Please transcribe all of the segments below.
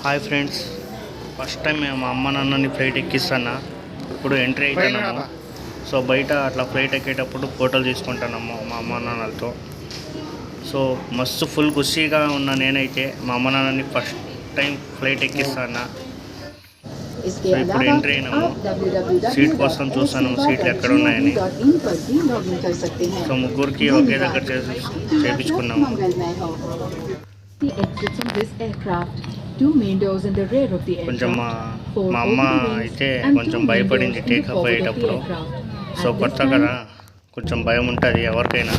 Hi friends, first time మేము మా అమ్మ నాన్నని ఫ్లైట్ ఎక్కిస్తాను. ఇప్పుడు ఎంట్రీ అవుతున్నాము. సో బయట అట్లా ఫ్లైట్ ఎక్కేటప్పుడు ఫోటోలు తీసుకుంటున్నాము మా అమ్మ నాన్నలతో. సో మస్తు ఫుల్ ఖుషీగా ఉన్న నేనైతే మా అమ్మ నాన్నని ఫస్ట్ టైం ఫ్లైట్ ఎక్కిస్తాను. సో ఇప్పుడు ఎంట్రీ అయినాము. సీట్ కోసం చూస్తాను, సీట్లు ఎక్కడ ఉన్నాయని. సో ముగ్గురికి ఒకే దగ్గర చేపించుకున్నాము. కొంచెం మా అమ్మ అయితే కొంచెం భయపడింది టేకప్ అయ్యేటప్పుడు. సో కొత్త కదా, కొంచెం భయం ఉంటుంది ఎవరికైనా.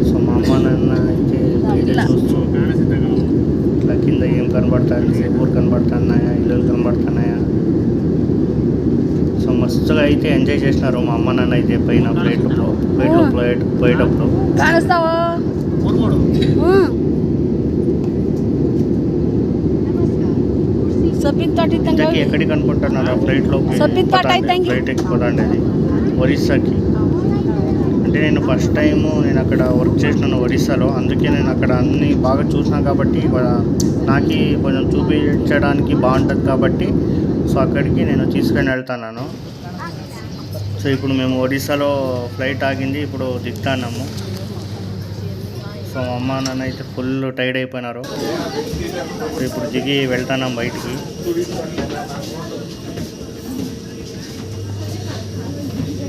సో మా అమ్మ నాన్న అయితే చూస్తూ ఇట్లా కింద ఏం కనబడుతుంది, ఊరు కనబడుతున్నాయా, ఇల్లులు కనబడుతున్నాయా. సో మస్తుగా అయితే ఎంజాయ్ చేసినారు మా అమ్మ నాన్న అయితే పైన ఫ్లైట్లో పోయేటప్పుడు. ఎక్కడికి అనుకుంటున్నారు ఫ్లైట్లో? ఫ్లైట్ ఎక్కిపోతాండి అది ఒరిస్సాకి. అంటే నేను ఫస్ట్ టైము నేను అక్కడ వర్క్ చేసినాను ఒరిస్సాలో, అందుకే నేను అక్కడ అన్నీ బాగా చూసినా కాబట్టి నాకు కొంచెం చూపించడానికి బాగుంటుంది కాబట్టి సో అక్కడికి నేను తీసుకొని వెళ్తున్నాను. సో ఇప్పుడు మేము ఒరిస్సాలో ఫ్లైట్ ఆగింది, ఇప్పుడు దిగుతున్నాము. సో అమ్మ నాన్న అయితే ఫుల్ టైర్డ్ అయిపోయినారు. సో ఇప్పుడు దిగి వెళ్తున్నాం బయటికి.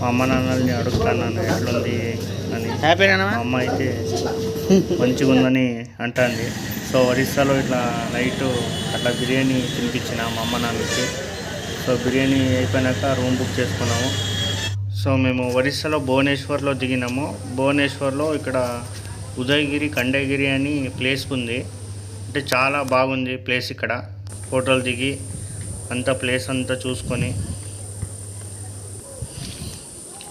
మా అమ్మ నాన్నల్ని అడుగుతున్నాను ఎట్లుంది అని. మా అమ్మ అయితే మంచిగా ఉందని అంటుంది. సో ఒరిస్సాలో ఇట్లా నైట్ అట్లా బిర్యానీ తినిపించిన మా అమ్మ నాన్నకి. సో బిర్యానీ అయిపోయినాక రూమ్ బుక్ చేసుకున్నాము. సో మేము ఒరిస్సాలో భువనేశ్వర్లో దిగినాము. భువనేశ్వర్లో ఇక్కడ ఉదయగిరి ఖండగిరి అని ప్లేస్ ఉంది. అంటే చాలా బాగుంది ప్లేస్. ఇక్కడ ఫోటోలు దిగి అంతా ప్లేస్ అంతా చూసుకొని,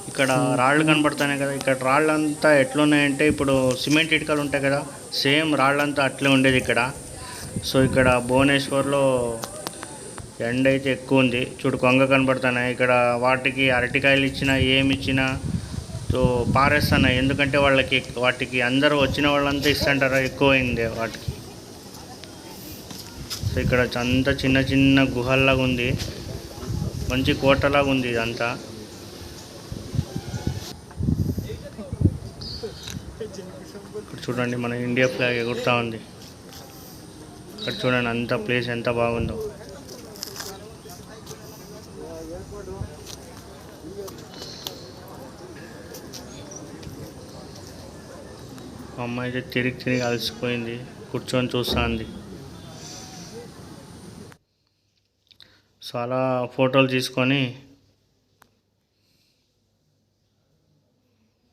ఇక్కడ రాళ్ళు కనబడుతున్నాయి కదా, ఇక్కడ రాళ్ళంతా ఎట్లున్నాయంటే ఇప్పుడు సిమెంట్ ఇటుకలు ఉంటాయి కదా, సేమ్ రాళ్ళంతా అట్లే ఉండేది ఇక్కడ. సో ఇక్కడ భువనేశ్వర్లో ఎండ అయితే ఎక్కువ ఉంది. చూడు కొంగ కనబడుతున్నాయి ఇక్కడ. వాటికి అరటికాయలు ఇచ్చినా ఏమి ఇచ్చినా సో పారేస్తున్నాయి, ఎందుకంటే వాటికి అందరూ వచ్చిన వాళ్ళంతా ఇస్తుంటారా, ఎక్కువైంది వాటికి. సో ఇక్కడ అంతా చిన్న చిన్న గుహల్లాగా ఉంది, మంచి కోటలాగా ఉంది ఇదంతా. ఇక్కడ చూడండి మన ఇండియా ఫ్లాగ్ ఎగురుతూ ఉంది. ఇక్కడ చూడండి అంత ప్లేస్ ఎంత బాగుందో. మా అమ్మ అయితే తిరిగి అలసిపోయింది, కూర్చొని చూస్తుంది. చాలా ఫోటోలు తీసుకొని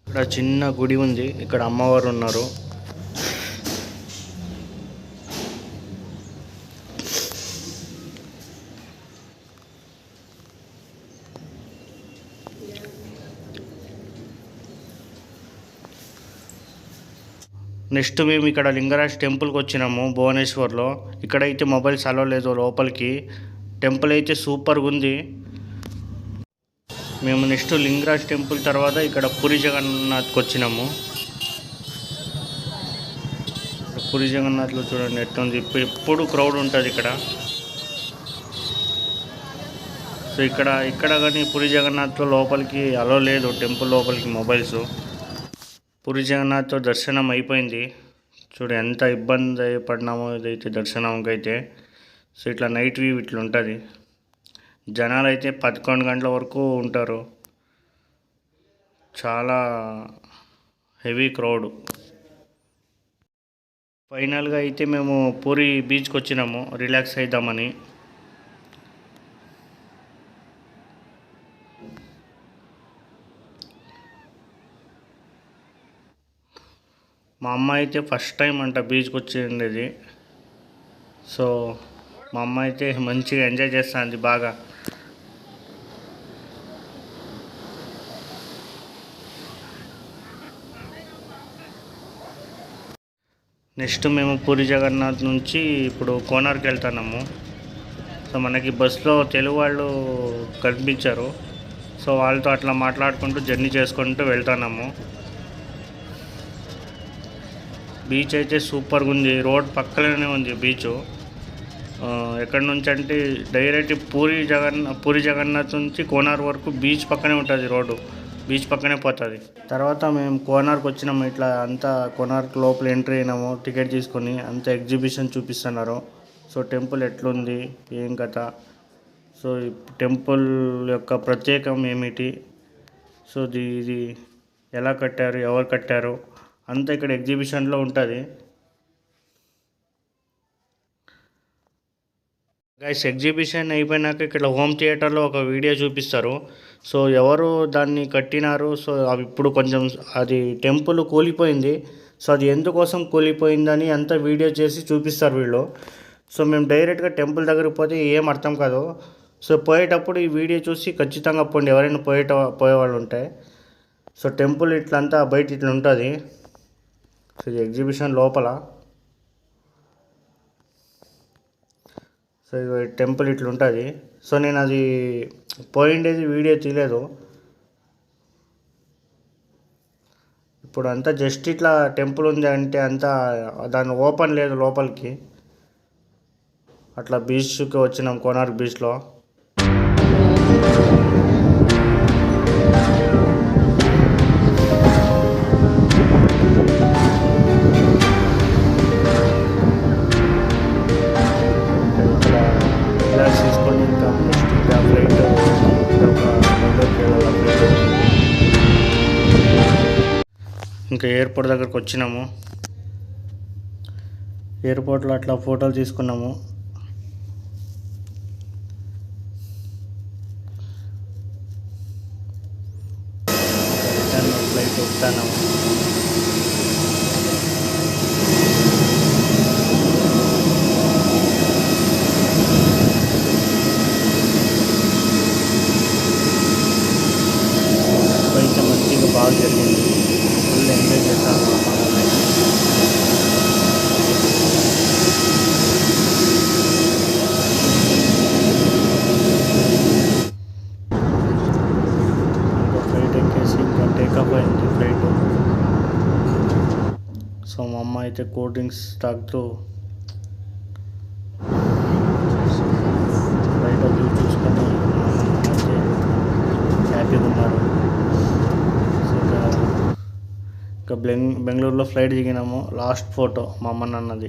ఇక్కడ చిన్న గుడి ఉంది, ఇక్కడ అమ్మవారు ఉన్నారు. నెక్స్ట్ మేము ఇక్కడ లింగరాజ్ టెంపుల్కి వచ్చినాము భువనేశ్వర్లో. ఇక్కడైతే మొబైల్స్ అలో లేదు లోపలికి. టెంపుల్ అయితే సూపర్గా ఉంది. మేము నెక్స్ట్ లింగరాజ్ టెంపుల్ తర్వాత ఇక్కడ పూరి జగన్నాథ్కి వచ్చినాము. పూరి జగన్నాథ్లో చూడండి ఎట్లుంది, ఎప్పుడు క్రౌడ్ ఉంటుంది ఇక్కడ. సో ఇక్కడ కానీ పూరి జగన్నాథ్లో లోపలికి అలో లేదు, టెంపుల్ లోపలికి మొబైల్స్. పూరి జగన్నాథ్తో దర్శనం అయిపోయింది. చూడు ఎంత ఇబ్బంది పడినామో ఇదైతే దర్శనంకి అయితే. సో ఇట్లా నైట్ వ్యూ ఇట్లా ఉంటుంది. జనాలు అయితే 11 గంటల వరకు ఉంటారు, చాలా హెవీ క్రౌడ్. ఫైనల్గా అయితే మేము పూరి బీచ్కి వచ్చినాము రిలాక్స్ అవుదామని. మా అమ్మ అయితే ఫస్ట్ టైం అంట బీచ్కి వచ్చిండేది. సో మా అమ్మ అయితే మంచిగా ఎంజాయ్ చేస్తుంది బాగా. నెక్స్ట్ మేము పూరి జగన్నాథ్ నుంచి ఇప్పుడు కోనార్క్ వెళ్తున్నాము. సో మనకి బస్సులో తెలుగు వాళ్ళు కనిపించారు. సో వాళ్ళతో అట్లా మాట్లాడుకుంటూ జర్నీ చేసుకుంటూ వెళ్తున్నాము. బీచ్ అయితే సూపర్గా ఉంది. రోడ్ పక్కనే ఉంది బీచ్. ఎక్కడి నుంచి అంటే డైరెక్ట్ పూరి జగన్నాథ్ నుంచి కోనార్ వరకు బీచ్ పక్కనే ఉంటుంది రోడ్డు. బీచ్ పక్కనే పోతుంది. తర్వాత మేము కోనార్కి వచ్చినాము. ఇట్లా అంతా కోనార్క్ లోపల ఎంట్రీ అయినాము టికెట్ తీసుకొని. అంతా ఎగ్జిబిషన్ చూపిస్తున్నారు. సో టెంపుల్ ఎట్లుంది ఏం కథ, సో ఈ టెంపుల్ యొక్క ప్రత్యేకం ఏమిటి, సో ఇది ఎలా కట్టారు, ఎవరు కట్టారు అంతా ఇక్కడ ఎగ్జిబిషన్లో ఉంటుంది. గైస్ ఎగ్జిబిషన్ అయిపోయినాక ఇక్కడ హోమ్ థియేటర్లో ఒక వీడియో చూపిస్తారు. సో ఎవరు దాన్ని కట్టినారు, సో అవి ఇప్పుడు కొంచెం అది టెంపుల్ కూలిపోయింది. సో అది ఎందుకోసం కూలిపోయిందని అంతా వీడియో చేసి చూపిస్తారు వీళ్ళు. సో మేము డైరెక్ట్గా టెంపుల్ దగ్గరికి పోతే ఏం అర్థం కాదు. సో పోయేటప్పుడు ఈ వీడియో చూసి ఖచ్చితంగా పోండి ఎవరైనా పోయేవాళ్ళు ఉంటే. సో టెంపుల్ ఇట్లంతా బయట ఇట్లా ఉంటుంది. సో ఇది ఎగ్జిబిషన్ లోపల. సో ఇది టెంపుల్ ఇట్లా ఉంటుంది. సో నేను అది పోయిండేది వీడియో తీయలేదు. ఇప్పుడు అంతా జస్ట్ ఇట్లా టెంపుల్ ఉంది అంటే అంతా దాన్ని ఓపెన్ లేదు లోపలికి. అట్లా బీచ్కి వచ్చినాం కోనార్క్ బీచ్లో. తీసుకొని ఇంకా నెక్స్ట్ ఇంకా ఫ్లైట్ ఇంకా ఎయిర్పోర్ట్ దగ్గరకు వచ్చినాము. ఎయిర్పోర్ట్లో అట్లా ఫోటోలు తీసుకున్నాము. రిటర్న్ ఫ్లైట్ ఎక్కుతాము. అయితే మంచిగా బాగా జరిగింది. ఫుల్ ఎంజాయ్ చేశాను. ఇంకా ఫ్లైట్ ఎక్కేసి ఇంకా టేకప్ అయింది ఫ్లైట్. సో మా అమ్మ అయితే కూల్ డ్రింక్స్ తాగుతూ బయట వ్యూ చూసుకొని అయితే హ్యాపీగా ఉన్నారు. ఇంకా బెంగళూరులో ఫ్లైట్ దిగినాము. లాస్ట్ ఫోటో మా అమ్మ నాన్నది.